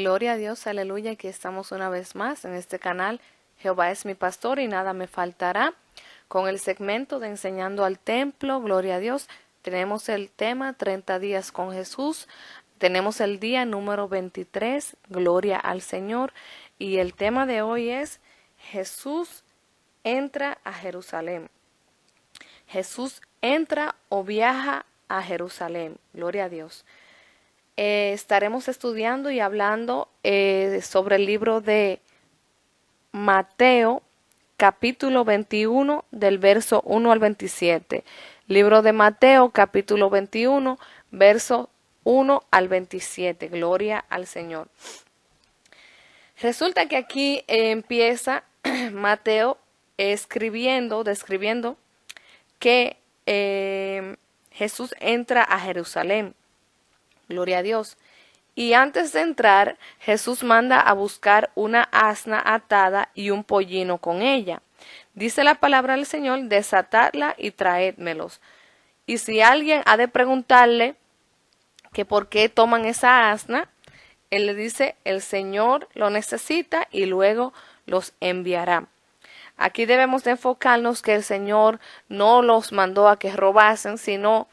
Gloria a Dios, aleluya, aquí estamos una vez más en este canal. Jehová es mi pastor y nada me faltará. Con el segmento de Enseñando al Templo, gloria a Dios, tenemos el tema 30 días con Jesús. Tenemos el día número 23, gloria al Señor. Y el tema de hoy es Jesús entra a Jerusalén. Jesús entra o viaja a Jerusalén, gloria a Dios. Estaremos estudiando y hablando sobre el libro de Mateo, capítulo 21, del verso 1 al 27. Libro de Mateo, capítulo 21, verso 1 al 27. Gloria al Señor. Resulta que aquí empieza Mateo describiendo que Jesús entra a Jerusalén. Gloria a Dios. Y antes de entrar, Jesús manda a buscar una asna atada y un pollino con ella. Dice la palabra del Señor, desatadla y traédmelos. Y si alguien ha de preguntarle que por qué toman esa asna, él le dice, el Señor lo necesita y luego los enviará. Aquí debemos de enfocarnos que el Señor no los mandó a que robasen, sino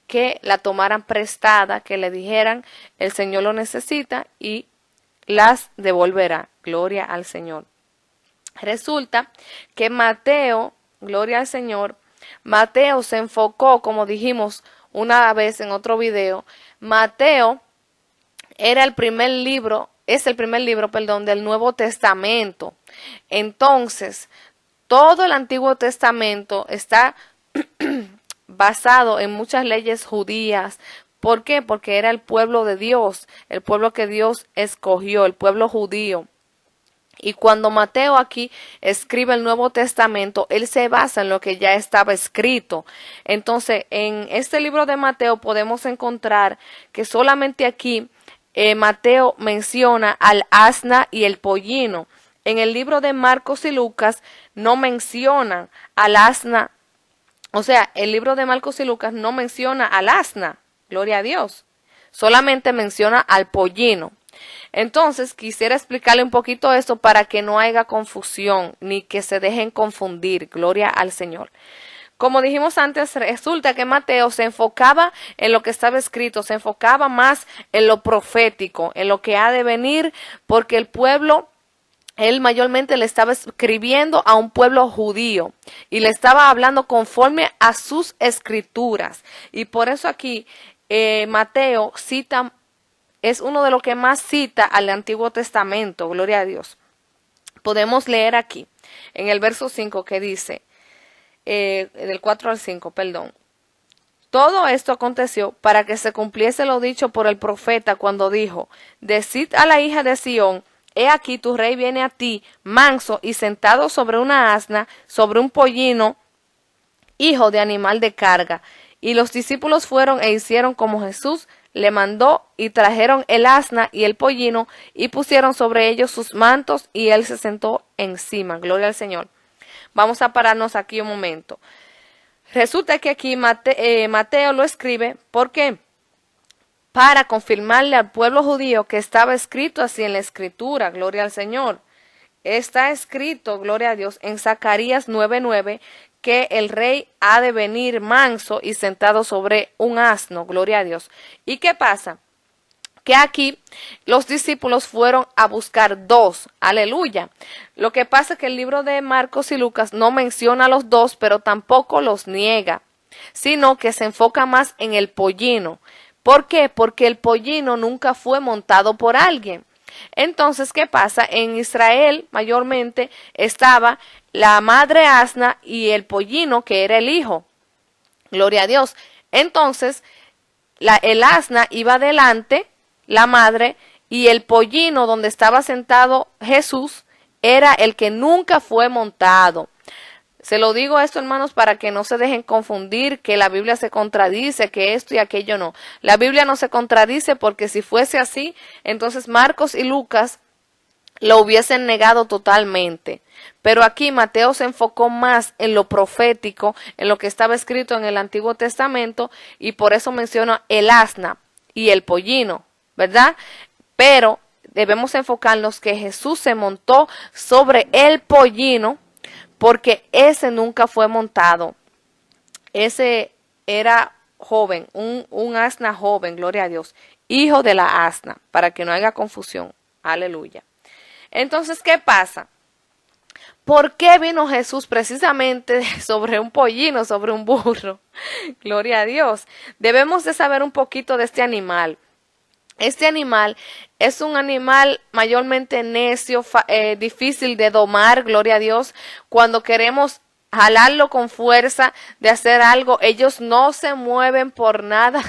que la tomaran prestada, que le dijeran, el Señor lo necesita y las devolverá. Gloria al Señor. Resulta que Mateo, gloria al Señor, Mateo se enfocó, como dijimos una vez en otro video, Mateo es el primer libro del Nuevo Testamento. Entonces, todo el Antiguo Testamento está basado en muchas leyes judías. ¿Por qué? Porque era el pueblo de Dios, el pueblo que Dios escogió, el pueblo judío. Y cuando Mateo aquí escribe el Nuevo Testamento, él se basa en lo que ya estaba escrito. Entonces, en este libro de Mateo podemos encontrar que solamente aquí Mateo menciona al asna y el pollino. En el libro de Marcos y Lucas no mencionan al asna. O sea, el libro de Marcos y Lucas no menciona al asna, gloria a Dios, solamente menciona al pollino. Entonces, quisiera explicarle un poquito esto para que no haya confusión, ni que se dejen confundir, gloria al Señor. Como dijimos antes, resulta que Mateo se enfocaba en lo que estaba escrito, se enfocaba más en lo profético, en lo que ha de venir, porque el pueblo, él mayormente le estaba escribiendo a un pueblo judío y le estaba hablando conforme a sus escrituras. Y por eso aquí Mateo cita, es uno de los que más cita al Antiguo Testamento, gloria a Dios. Podemos leer aquí en el verso 5 que dice, del 4 al 5, perdón. Todo esto aconteció para que se cumpliese lo dicho por el profeta cuando dijo, decid a la hija de Sión, he aquí tu rey viene a ti, manso y sentado sobre una asna, sobre un pollino, hijo de animal de carga. Y los discípulos fueron e hicieron como Jesús le mandó, y trajeron el asna y el pollino, y pusieron sobre ellos sus mantos, y él se sentó encima. Gloria al Señor. Vamos a pararnos aquí un momento. Resulta que aquí Mateo lo escribe, ¿por qué? Para confirmarle al pueblo judío que estaba escrito así en la escritura, gloria al Señor. Está escrito, gloria a Dios, en Zacarías 9:9, que el rey ha de venir manso y sentado sobre un asno, gloria a Dios. ¿Y qué pasa? Que aquí los discípulos fueron a buscar dos, aleluya. Lo que pasa es que el libro de Marcos y Lucas no menciona a los dos, pero tampoco los niega, sino que se enfoca más en el pollino. ¿Por qué? Porque el pollino nunca fue montado por alguien. Entonces, ¿qué pasa? En Israel mayormente estaba la madre asna y el pollino, que era el hijo. Gloria a Dios. Entonces, el asna iba adelante, la madre, y el pollino donde estaba sentado Jesús era el que nunca fue montado. Se lo digo esto, hermanos, para que no se dejen confundir, que la Biblia se contradice, que esto y aquello no. La Biblia no se contradice, porque si fuese así, entonces Marcos y Lucas lo hubiesen negado totalmente. Pero aquí Mateo se enfocó más en lo profético, en lo que estaba escrito en el Antiguo Testamento, y por eso menciona el asna y el pollino, ¿verdad? Pero debemos enfocarnos que Jesús se montó sobre el pollino, porque ese nunca fue montado. Ese era joven, un asna joven, gloria a Dios, hijo de la asna, para que no haya confusión. Aleluya. Entonces, ¿qué pasa? ¿Por qué vino Jesús precisamente sobre un pollino, sobre un burro? Gloria a Dios. Debemos de saber un poquito de este animal. Este animal es un animal mayormente necio, difícil de domar, gloria a Dios. Cuando queremos jalarlo con fuerza de hacer algo, ellos no se mueven por nada.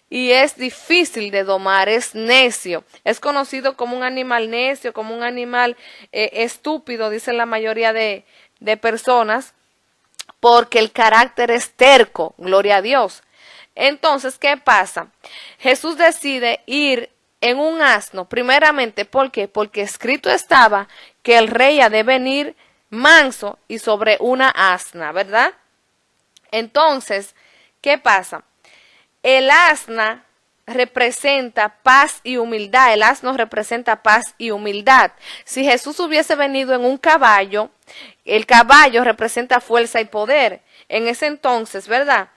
Y es difícil de domar, es necio. Es conocido como un animal necio, como un animal estúpido, dicen la mayoría de personas, porque el carácter es terco, gloria a Dios. Entonces, ¿qué pasa? Jesús decide ir en un asno, primeramente, ¿por qué? Porque escrito estaba que el rey ha de venir manso y sobre una asna, ¿verdad? Entonces, ¿qué pasa? El asna representa paz y humildad. El asno representa paz y humildad. Si Jesús hubiese venido en un caballo, el caballo representa fuerza y poder. En ese entonces, ¿verdad?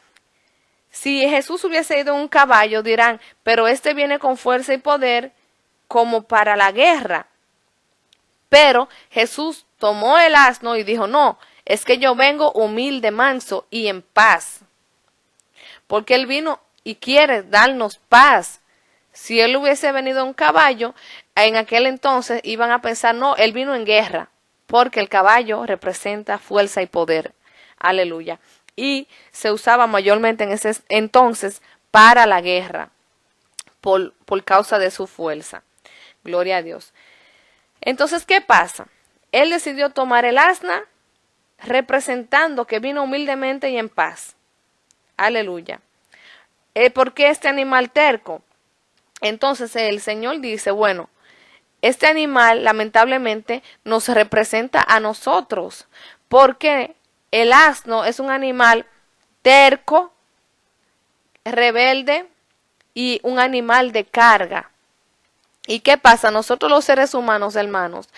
Si Jesús hubiese ido en un caballo, dirán, pero este viene con fuerza y poder como para la guerra. Pero Jesús tomó el asno y dijo, no, es que yo vengo humilde, manso y en paz. Porque Él vino y quiere darnos paz. Si Él hubiese venido en un caballo, en aquel entonces iban a pensar, no, Él vino en guerra, porque el caballo representa fuerza y poder. Aleluya. Y se usaba mayormente en ese entonces para la guerra, por causa de su fuerza. Gloria a Dios. Entonces, ¿qué pasa? Él decidió tomar el asna, representando que vino humildemente y en paz. Aleluya. ¿Por qué este animal terco? Entonces el Señor dice, bueno, este animal lamentablemente nos representa a nosotros, porque el asno es un animal terco, rebelde y un animal de carga. ¿Y qué pasa? Nosotros los seres humanos, hermanos,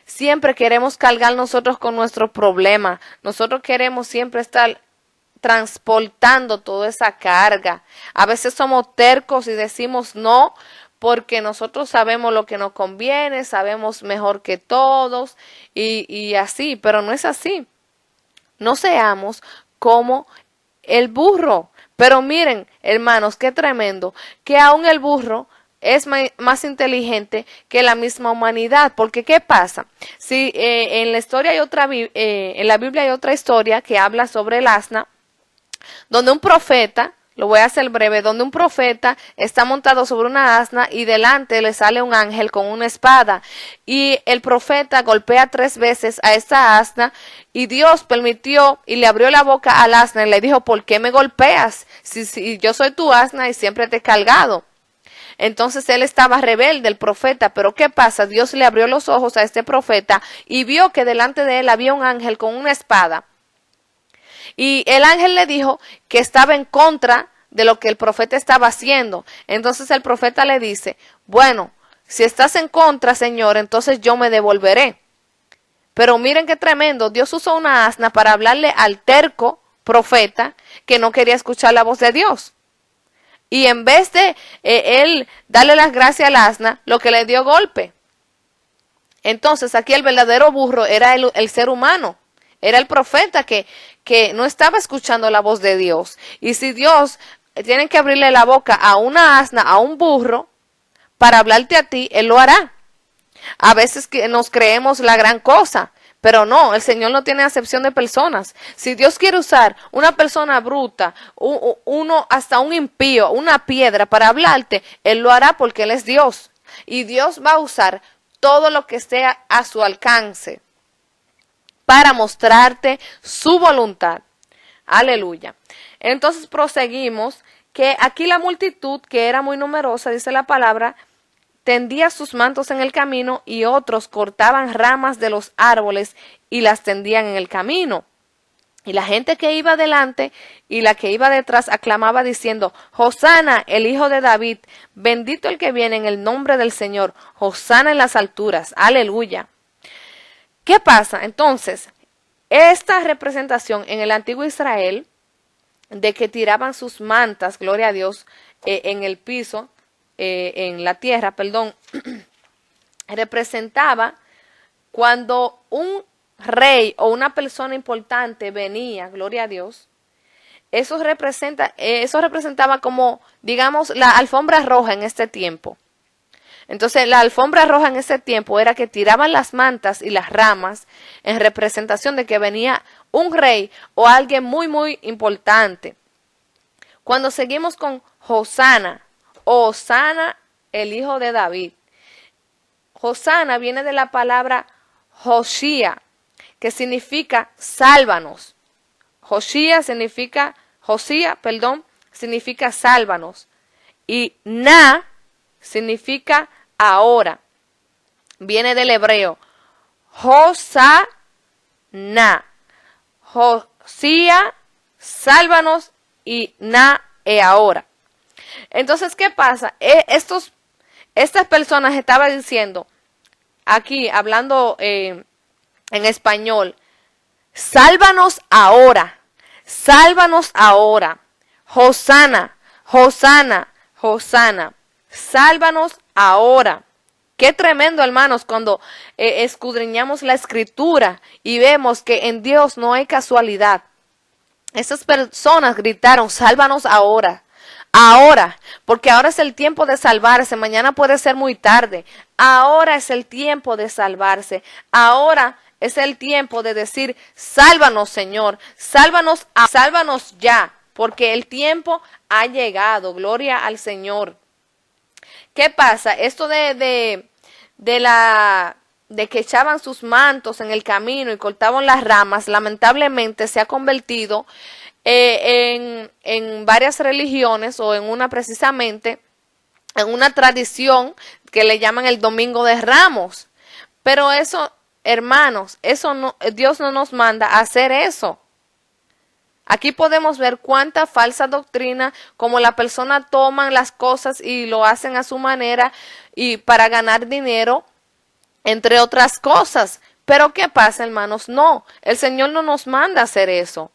siempre queremos cargar nosotros con nuestros problemas. Nosotros queremos siempre estar transportando toda esa carga. A veces somos tercos y decimos no, porque nosotros sabemos lo que nos conviene, sabemos mejor que todos y así, pero no es así. No seamos como el burro. Pero miren, hermanos, qué tremendo, que aún el burro es más inteligente que la misma humanidad, porque ¿qué pasa? Si en la historia hay en la Biblia hay otra historia que habla sobre el asna, donde un profeta, lo voy a hacer breve, donde un profeta está montado sobre una asna y delante le sale un ángel con una espada y el profeta golpea 3 veces a esta asna y Dios permitió y le abrió la boca al asna y le dijo, ¿por qué me golpeas? Si yo soy tu asna y siempre te he cargado. Entonces él estaba rebelde, el profeta, pero ¿qué pasa? Dios le abrió los ojos a este profeta y vio que delante de él había un ángel con una espada. Y el ángel le dijo que estaba en contra de lo que el profeta estaba haciendo. Entonces el profeta le dice, bueno, si estás en contra, Señor, entonces yo me devolveré. Pero miren qué tremendo, Dios usó una asna para hablarle al terco profeta que no quería escuchar la voz de Dios. Y en vez de él darle las gracias al asna, lo que le dio golpe. Entonces aquí el verdadero burro era el ser humano. Era el profeta que no estaba escuchando la voz de Dios. Y si Dios tiene que abrirle la boca a una asna, a un burro, para hablarte a ti, Él lo hará. A veces que nos creemos la gran cosa, pero no, el Señor no tiene acepción de personas. Si Dios quiere usar una persona bruta, uno hasta un impío, una piedra para hablarte, Él lo hará porque Él es Dios. Y Dios va a usar todo lo que esté a su alcance para mostrarte su voluntad. Aleluya. Entonces proseguimos, que aquí la multitud, que era muy numerosa, dice la palabra, tendía sus mantos en el camino y otros cortaban ramas de los árboles y las tendían en el camino. Y la gente que iba adelante y la que iba detrás aclamaba diciendo, Hosana, el hijo de David, bendito el que viene en el nombre del Señor, Hosana en las alturas, aleluya. ¿Qué pasa? Entonces, esta representación en el antiguo Israel, de que tiraban sus mantas, gloria a Dios, en el piso, en la tierra, perdón, representaba cuando un rey o una persona importante venía, gloria a Dios, eso representaba como, digamos, la alfombra roja en este tiempo. Entonces, la alfombra roja en ese tiempo era que tiraban las mantas y las ramas en representación de que venía un rey o alguien muy, muy importante. Cuando seguimos con Hosana, Hosana, el hijo de David. Hosana viene de la palabra Hoshía, que significa sálvanos. Josía, significa sálvanos. Y Na significa ahora. Viene del hebreo. Hosana. Josía, sálvanos y Na ahora. Entonces, ¿qué pasa? Estas personas estaban diciendo, aquí hablando en español, sálvanos ahora, Hosana, Hosana, Hosana, sálvanos ahora. Qué tremendo, hermanos, cuando escudriñamos la escritura y vemos que en Dios no hay casualidad. Esas personas gritaron, sálvanos ahora. Ahora, porque ahora es el tiempo de salvarse, mañana puede ser muy tarde. Ahora es el tiempo de salvarse. Ahora es el tiempo de decir, sálvanos, Señor, sálvanos ya, porque el tiempo ha llegado. Gloria al Señor. ¿Qué pasa? Esto de que echaban sus mantos en el camino y cortaban las ramas, lamentablemente se ha convertido en varias religiones o en una precisamente, en una tradición que le llaman el Domingo de Ramos. Pero eso, hermanos, eso no, Dios no nos manda a hacer eso. Aquí podemos ver cuánta falsa doctrina, como la persona toman las cosas y lo hacen a su manera y para ganar dinero, entre otras cosas. Pero ¿qué pasa, hermanos? No, el Señor no nos manda a hacer eso.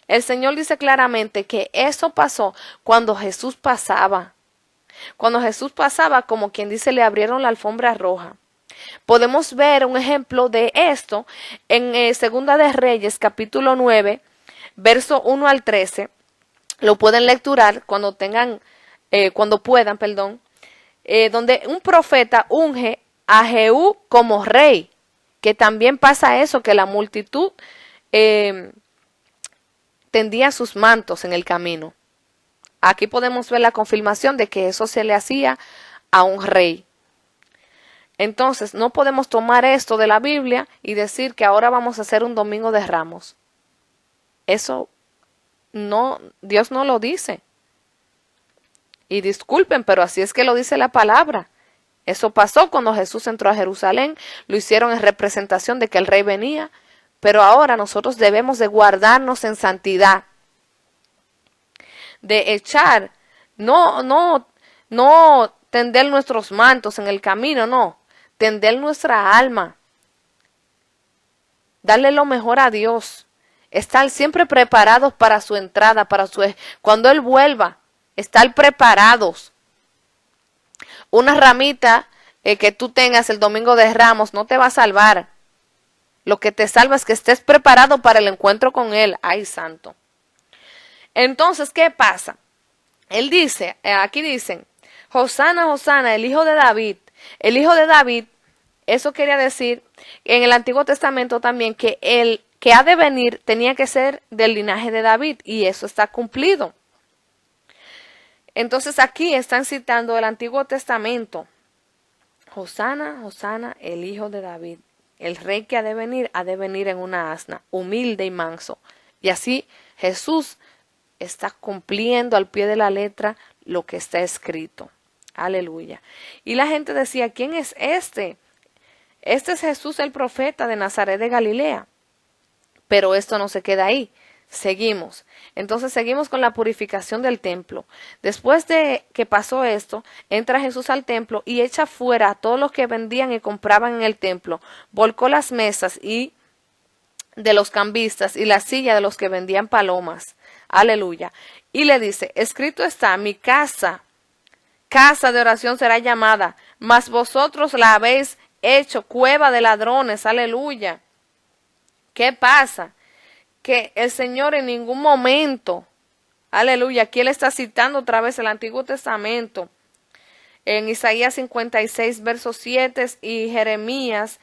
El Señor dice claramente que eso pasó cuando Jesús pasaba. Cuando Jesús pasaba, como quien dice, le abrieron la alfombra roja. Podemos ver un ejemplo de esto en Segunda de Reyes, capítulo 9, verso 1 al 13. Lo pueden lecturar cuando puedan, donde un profeta unge a Jehú como rey, que también pasa eso, que la multitud tendía sus mantos en el camino. Aquí podemos ver la confirmación de que eso se le hacía a un rey. Entonces, no podemos tomar esto de la Biblia y decir que ahora vamos a hacer un Domingo de Ramos. Eso no, Dios no lo dice. Y disculpen, pero así es que lo dice la palabra. Eso pasó cuando Jesús entró a Jerusalén, lo hicieron en representación de que el rey venía, pero ahora nosotros debemos de guardarnos en santidad, de echar, no tender nuestros mantos en el camino, no, tender nuestra alma, darle lo mejor a Dios, estar siempre preparados para su entrada, cuando Él vuelva, estar preparados. Una ramita que tú tengas el Domingo de Ramos no te va a salvar. Lo que te salva es que estés preparado para el encuentro con Él. ¡Ay, santo! Entonces, ¿qué pasa? Él dice, aquí dicen, Hosana, Hosana, el hijo de David. El hijo de David, eso quería decir en el Antiguo Testamento también que el que ha de venir tenía que ser del linaje de David, y eso está cumplido. Entonces aquí están citando el Antiguo Testamento. Hosana, Hosana, el hijo de David. El rey que ha de venir en una asna, humilde y manso. Y así Jesús está cumpliendo al pie de la letra lo que está escrito. Aleluya. Y la gente decía, ¿quién es este? Este es Jesús el profeta de Nazaret de Galilea. Pero esto no se queda ahí, Seguimos. Entonces seguimos con la purificación del templo. Después de que pasó esto, entra Jesús al templo y echa fuera a todos los que vendían y compraban en el templo. Volcó las mesas y de los cambistas y la silla de los que vendían palomas. Aleluya. Y le dice, escrito está, mi casa, casa de oración será llamada, mas vosotros la habéis hecho cueva de ladrones. Aleluya. ¿Qué pasa? Que el Señor en ningún momento, aleluya, aquí Él está citando otra vez el Antiguo Testamento, en Isaías 56, verso 7 y Jeremías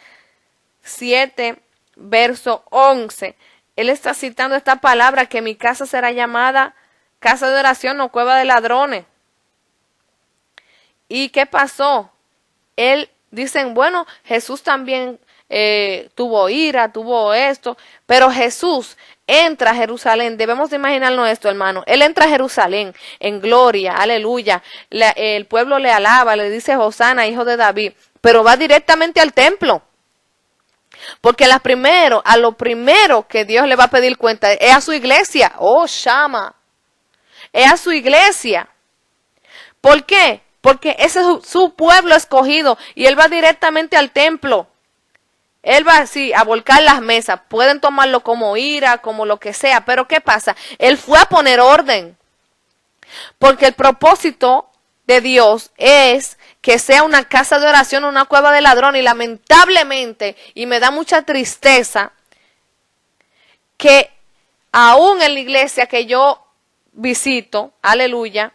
7, verso 11. Él está citando esta palabra, que mi casa será llamada casa de oración o cueva de ladrones. ¿Y qué pasó? Él, dicen, bueno, Jesús también tuvo ira, tuvo esto, pero Jesús entra a Jerusalén. Debemos de imaginarnos esto, hermano. Él entra a Jerusalén en gloria, aleluya. El pueblo le alaba, le dice Hosana, hijo de David, pero va directamente al templo. Porque a lo primero que Dios le va a pedir cuenta es a su iglesia. Oh, Shama. Es a su iglesia. ¿Por qué? Porque ese es su pueblo escogido y Él va directamente al templo. Él va así a volcar las mesas. Pueden tomarlo como ira, como lo que sea. Pero ¿qué pasa? Él fue a poner orden. Porque el propósito de Dios es que sea una casa de oración, una cueva de ladrón. Y lamentablemente, y me da mucha tristeza, que aún en la iglesia que yo visito, aleluya,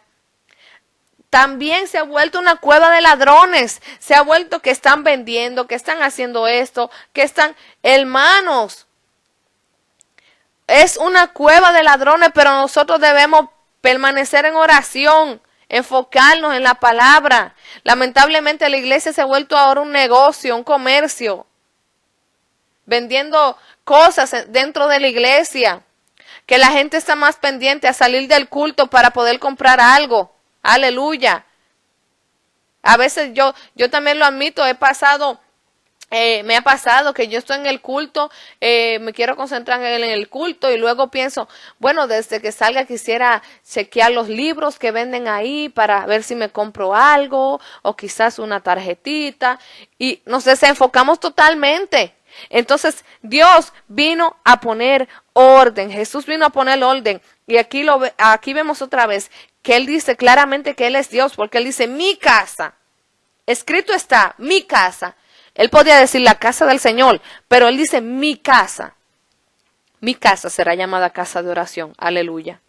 también se ha vuelto una cueva de ladrones. Se ha vuelto que están vendiendo, que están haciendo esto, que están, hermanos. Es una cueva de ladrones, pero nosotros debemos permanecer en oración, enfocarnos en la palabra. Lamentablemente la iglesia se ha vuelto ahora un negocio, un comercio, vendiendo cosas dentro de la iglesia, que la gente está más pendiente a salir del culto para poder comprar algo. Aleluya. A veces yo también lo admito, me ha pasado que yo estoy en el culto, me quiero concentrar en el culto y luego pienso, bueno, desde que salga quisiera chequear los libros que venden ahí para ver si me compro algo o quizás una tarjetita, y nos desenfocamos totalmente. Entonces Dios vino a poner orden, Jesús vino a poner orden, y aquí vemos otra vez que Él dice claramente que Él es Dios, porque Él dice mi casa, escrito está mi casa. Él podía decir la casa del Señor, pero Él dice mi casa será llamada casa de oración. Aleluya.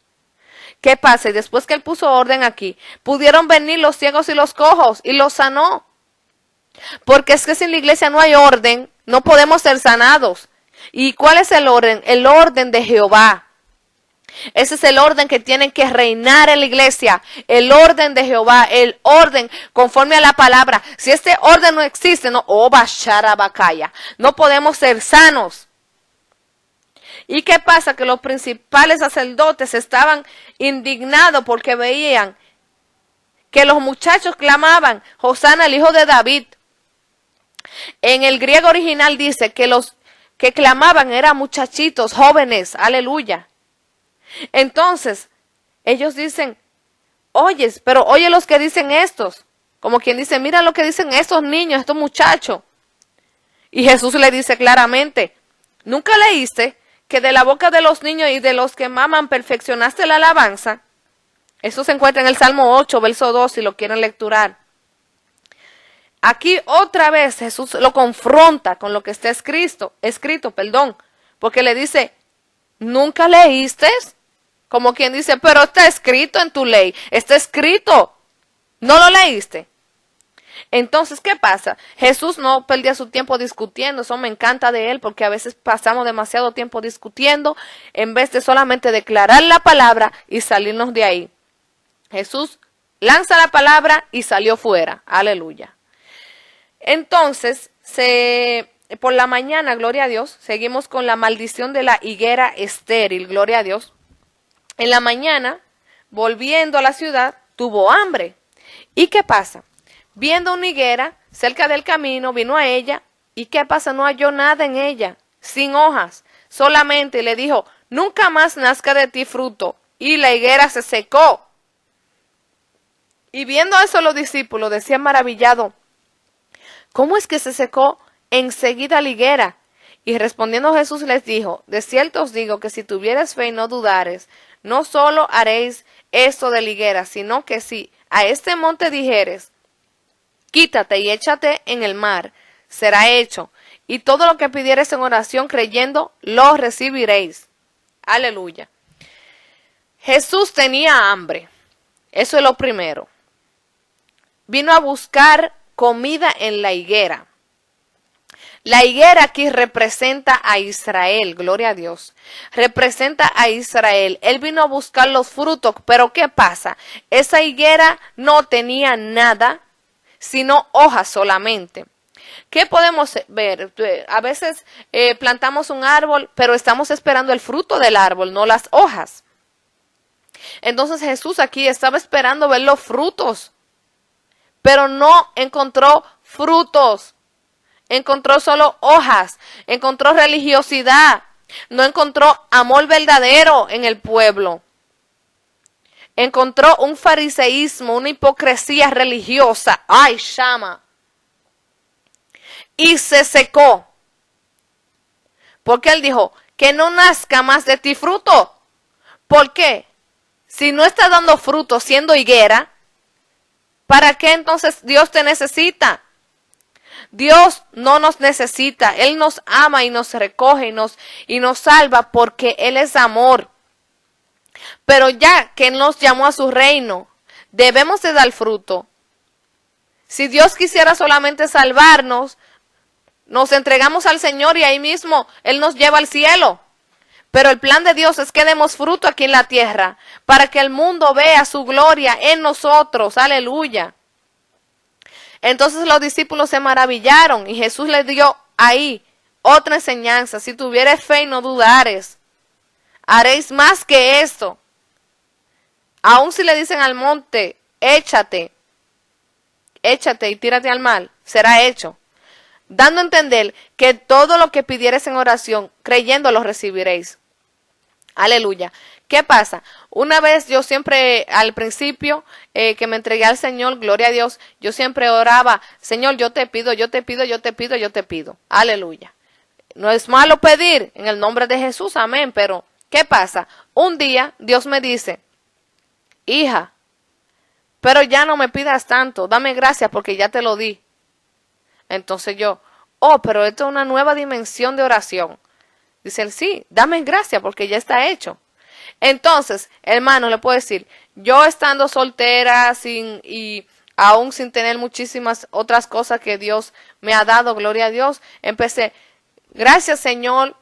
¿Qué pasa? Y después que Él puso orden aquí, pudieron venir los ciegos y los cojos y los sanó. Porque es que si en la iglesia no hay orden, no podemos ser sanados. ¿Y cuál es el orden? El orden de Jehová. Ese es el orden que tienen que reinar en la iglesia, el orden de Jehová, el orden conforme a la palabra. Si este orden no existe, no podemos ser sanos. ¿Y qué pasa? Que los principales sacerdotes estaban indignados porque veían que los muchachos clamaban, Hosana, el hijo de David. En el griego original dice que los que clamaban eran muchachitos, jóvenes, aleluya. Entonces, ellos dicen, oyes, pero oye los que dicen estos. Como quien dice, mira lo que dicen estos niños, estos muchachos. Y Jesús le dice claramente, ¿nunca leíste que de la boca de los niños y de los que maman perfeccionaste la alabanza? Eso se encuentra en el Salmo 8, verso 2, si lo quieren lecturar. Aquí otra vez Jesús lo confronta con lo que está escrito, porque le dice, ¿nunca leíste? Como quien dice, pero está escrito en tu ley, está escrito, ¿no lo leíste? Entonces, ¿qué pasa? Jesús no perdía su tiempo discutiendo, eso me encanta de Él, porque a veces pasamos demasiado tiempo discutiendo, en vez de solamente declarar la palabra y salirnos de ahí. Jesús lanza la palabra y salió fuera, aleluya. Entonces, por la mañana, gloria a Dios, seguimos con la maldición de la higuera estéril, gloria a Dios. En la mañana, volviendo a la ciudad, tuvo hambre. ¿Y qué pasa? Viendo una higuera cerca del camino, vino a ella. ¿Y qué pasa? No halló nada en ella, sin hojas. Solamente le dijo, nunca más nazca de ti fruto. Y la higuera se secó. Y viendo eso los discípulos decían maravillados, ¿cómo es que se secó enseguida la higuera? Y respondiendo Jesús les dijo, de cierto os digo que si tuviereis fe y no dudares, no solo haréis esto de la higuera, sino que si a este monte dijeres, quítate y échate en el mar, será hecho. Y todo lo que pidiereis en oración creyendo, lo recibiréis. Aleluya. Jesús tenía hambre. Eso es lo primero. Vino a buscar comida en la higuera. La higuera aquí representa a Israel, gloria a Dios. Representa a Israel. Él vino a buscar los frutos, pero ¿qué pasa? Esa higuera no tenía nada, sino hojas solamente. ¿Qué podemos ver? A veces plantamos un árbol, pero estamos esperando el fruto del árbol, no las hojas. Entonces Jesús aquí estaba esperando ver los frutos, pero no encontró frutos. Encontró solo hojas, encontró religiosidad, no encontró amor verdadero en el pueblo. Encontró un fariseísmo, una hipocresía religiosa. ¡Ay, Shama! Y se secó. Porque él dijo, que no nazca más de ti fruto. ¿Por qué? Si no está dando fruto siendo higuera, ¿para qué entonces Dios te necesita? Dios no nos necesita, Él nos ama y nos recoge y nos salva porque Él es amor. Pero ya que Él nos llamó a su reino, debemos de dar fruto. Si Dios quisiera solamente salvarnos, nos entregamos al Señor y ahí mismo Él nos lleva al cielo. Pero el plan de Dios es que demos fruto aquí en la tierra, para que el mundo vea su gloria en nosotros. Aleluya. Entonces los discípulos se maravillaron y Jesús les dio ahí otra enseñanza. Si tuvieres fe y no dudares, haréis más que esto. Aun si le dicen al monte, échate y tírate al mar, será hecho. Dando a entender que todo lo que pidieres en oración, creyendo lo recibiréis. Aleluya. ¿Qué pasa? Una vez yo siempre, al principio que me entregué al Señor, gloria a Dios, yo siempre oraba, Señor, yo te pido, yo te pido, yo te pido, yo te pido. Aleluya. No es malo pedir en el nombre de Jesús, amén, pero ¿qué pasa? Un día Dios me dice, hija, pero ya no me pidas tanto, dame gracias porque ya te lo di. Entonces yo, pero esto es una nueva dimensión de oración. Dice él, sí, dame gracias porque ya está hecho. Entonces, hermano, le puedo decir, yo estando soltera y aún sin tener muchísimas otras cosas que Dios me ha dado, gloria a Dios, empecé, gracias Señor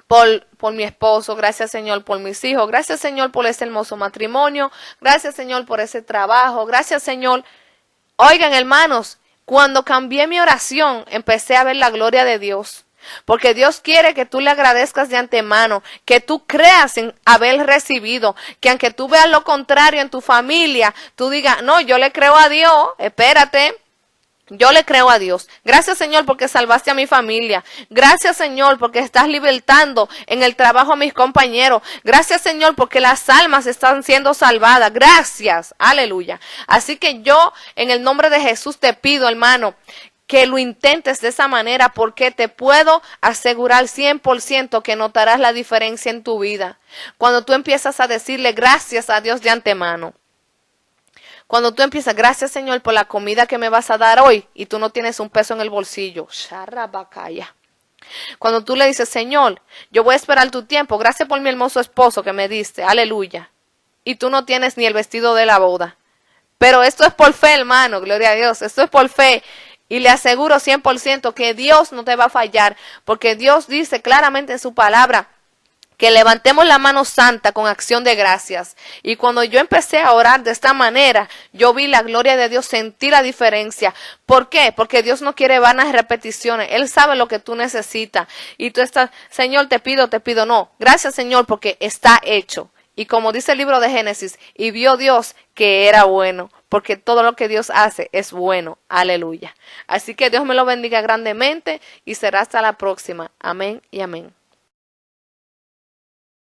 por mi esposo, gracias Señor por mis hijos, gracias Señor por ese hermoso matrimonio, gracias Señor por ese trabajo, gracias Señor. Oigan, hermanos, cuando cambié mi oración, empecé a ver la gloria de Dios. Porque Dios quiere que tú le agradezcas de antemano, que tú creas en haber recibido, que aunque tú veas lo contrario en tu familia, tú digas, no, yo le creo a Dios, espérate, yo le creo a Dios. Gracias Señor porque salvaste a mi familia. Gracias Señor porque estás libertando en el trabajo a mis compañeros. Gracias Señor porque las almas están siendo salvadas. Gracias, aleluya. Así que yo en el nombre de Jesús te pido, hermano, que lo intentes de esa manera porque te puedo asegurar 100% que notarás la diferencia en tu vida. Cuando tú empiezas a decirle gracias a Dios de antemano. Cuando tú empiezas, gracias Señor por la comida que me vas a dar hoy y tú no tienes un peso en el bolsillo. Cuando tú le dices, Señor, yo voy a esperar tu tiempo, gracias por mi hermoso esposo que me diste, aleluya. Y tú no tienes ni el vestido de la boda. Pero esto es por fe, hermano, gloria a Dios, esto es por fe. Y le aseguro 100% que Dios no te va a fallar, porque Dios dice claramente en su palabra que levantemos la mano santa con acción de gracias. Y cuando yo empecé a orar de esta manera, yo vi la gloria de Dios, sentí la diferencia. ¿Por qué? Porque Dios no quiere vanas repeticiones. Él sabe lo que tú necesitas. Y tú estás, Señor, te pido. No, gracias Señor, porque está hecho. Y como dice el libro de Génesis, y vio Dios que era bueno, porque todo lo que Dios hace es bueno. Aleluya. Así que Dios me lo bendiga grandemente y será hasta la próxima. Amén y amén.